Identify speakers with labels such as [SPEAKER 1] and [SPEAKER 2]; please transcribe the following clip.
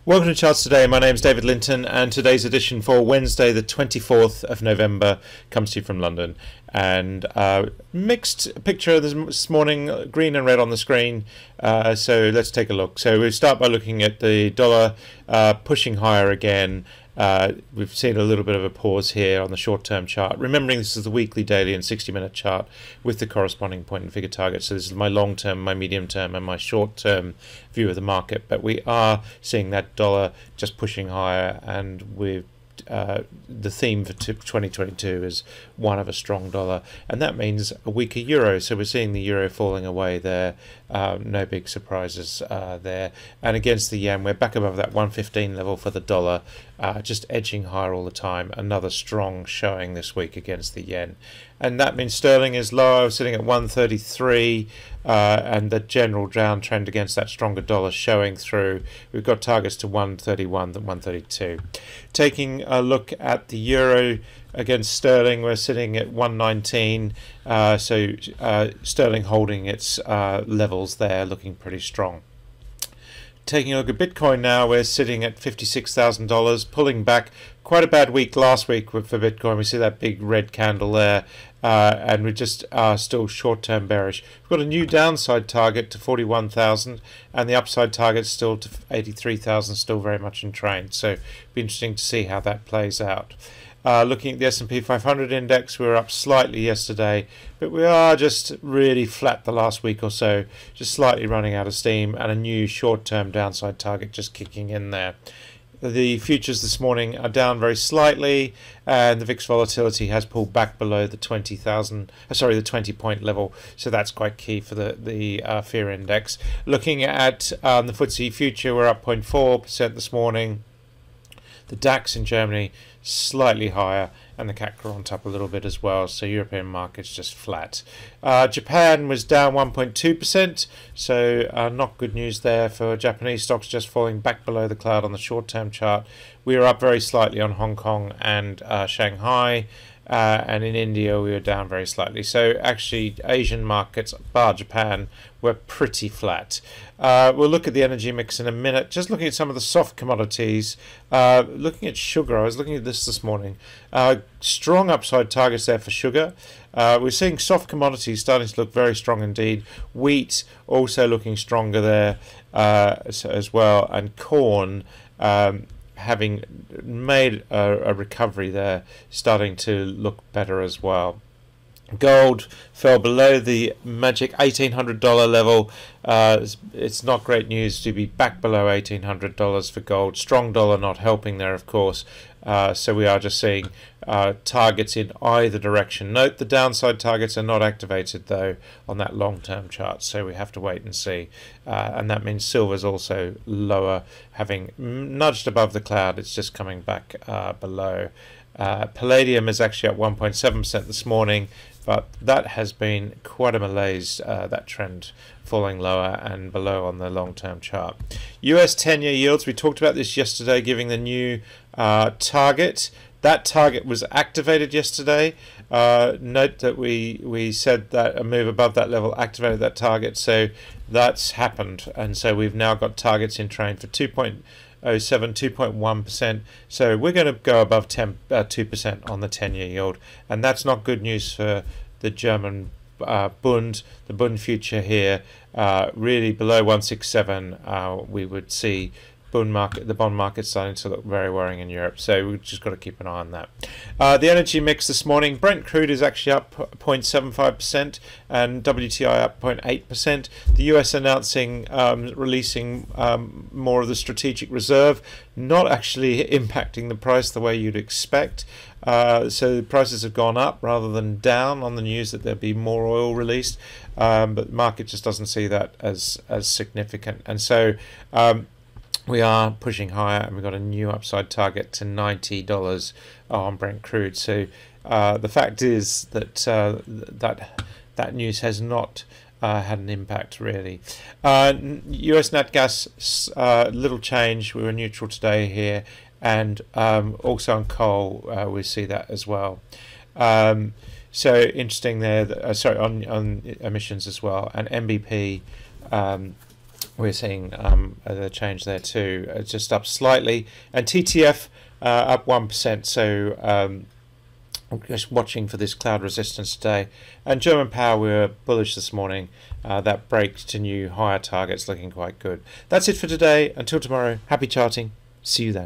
[SPEAKER 1] Welcome to Charts Today. My name is David Linton, and today's edition for Wednesday, the 24th of November, comes to you from London. And mixed picture this morning, green and red on the screen. So let's take a look. So we start by looking at the dollar pushing higher again. We've seen a little bit of a pause here on the short-term chart. Remembering this is the weekly, daily, and 60-minute chart with the corresponding point and figure target. So this is my long-term, my medium-term, and my short-term view of the market. But we are seeing that dollar just pushing higher, and we've the theme for 2022 is one of a strong dollar, and that means a weaker euro. So we're seeing the euro falling away there. No big surprises there. And against the yen, we're back above that 115 level for the dollar, just edging higher all the time. Another strong showing this week against the yen. And that means sterling is lower, sitting at 133, and the general downtrend against that stronger dollar showing through. We've got targets to 131 and 132. Taking a look at the euro against sterling, we're sitting at 119, so sterling holding its levels there, looking pretty strong. Taking a look at Bitcoin now, we're sitting at $56,000, pulling back. Quite a bad week last week for Bitcoin. We see that big red candle there, and we just are still short-term bearish. We've got a new downside target to 41,000, and the upside target still to 83,000, still very much in train. So it'll be interesting to see how that plays out. Looking at the S&P 500 index, we were up slightly yesterday, but we are just really flat the last week or so, just slightly running out of steam, and a new short-term downside target just kicking in there. The futures this morning are down very slightly, and the VIX volatility has pulled back below the 20-point level, so that's quite key for the fear index. Looking at the FTSE future, we're up 0.4% this morning. The DAX in Germany slightly higher, and the CAC on top a little bit as well, so European markets just flat. Japan was down 1.2%, so not good news there for Japanese stocks, just falling back below the cloud on the short-term chart. We were up very slightly on Hong Kong and Shanghai, and in India we were down very slightly. So actually Asian markets, bar Japan, were pretty flat. We'll look at the energy mix in a minute. Just looking at some of the soft commodities, looking at sugar. I was looking at this morning. Strong upside targets there for sugar. We're seeing soft commodities starting to look very strong indeed. Wheat also looking stronger there as well, and corn having made a recovery there, starting to look better as well. Gold fell below the magic $1,800 level. It's not great news to be back below $1,800 for gold. Strong dollar not helping there, of course. So we are just seeing targets in either direction. Note the downside targets are not activated though on that long-term chart, so we have to wait and see. And that means silver is also lower, having nudged above the cloud. It's just coming back below. Palladium is actually at 1.7% this morning, but that has been quite a malaise, that trend falling lower and below on the long-term chart. US 10-year yields, we talked about this yesterday, giving the new target. That target was activated yesterday. Note that we said that a move above that level activated that target, so that's happened, and so we've now got targets in train for 2.07, 2.1%. So we're going to go above 2% on the 10-year yield, and that's not good news for the German Bund. The Bund future here, really below 167, we would see the bond market starting to look very worrying in Europe, so we've just got to keep an eye on that. The energy mix this morning, Brent Crude is actually up 0.75% and WTI up 0.8%. The US announcing releasing more of the strategic reserve, not actually impacting the price the way you'd expect. So the prices have gone up rather than down on the news that there'll be more oil released, but the market just doesn't see that as significant, and so we are pushing higher, and we've got a new upside target to $90 on Brent Crude. So the fact is that that news has not had an impact really. US nat gas, little change. We were neutral today here, and also on coal we see that as well. So interesting there. Sorry, on emissions as well, and MBP. we're seeing a change there too, just up slightly, and TTF up 1%. So I'm just watching for this cloud resistance today. And German power, we were bullish this morning. That break to new higher targets looking quite good. That's it for today. Until tomorrow, happy charting. See you then.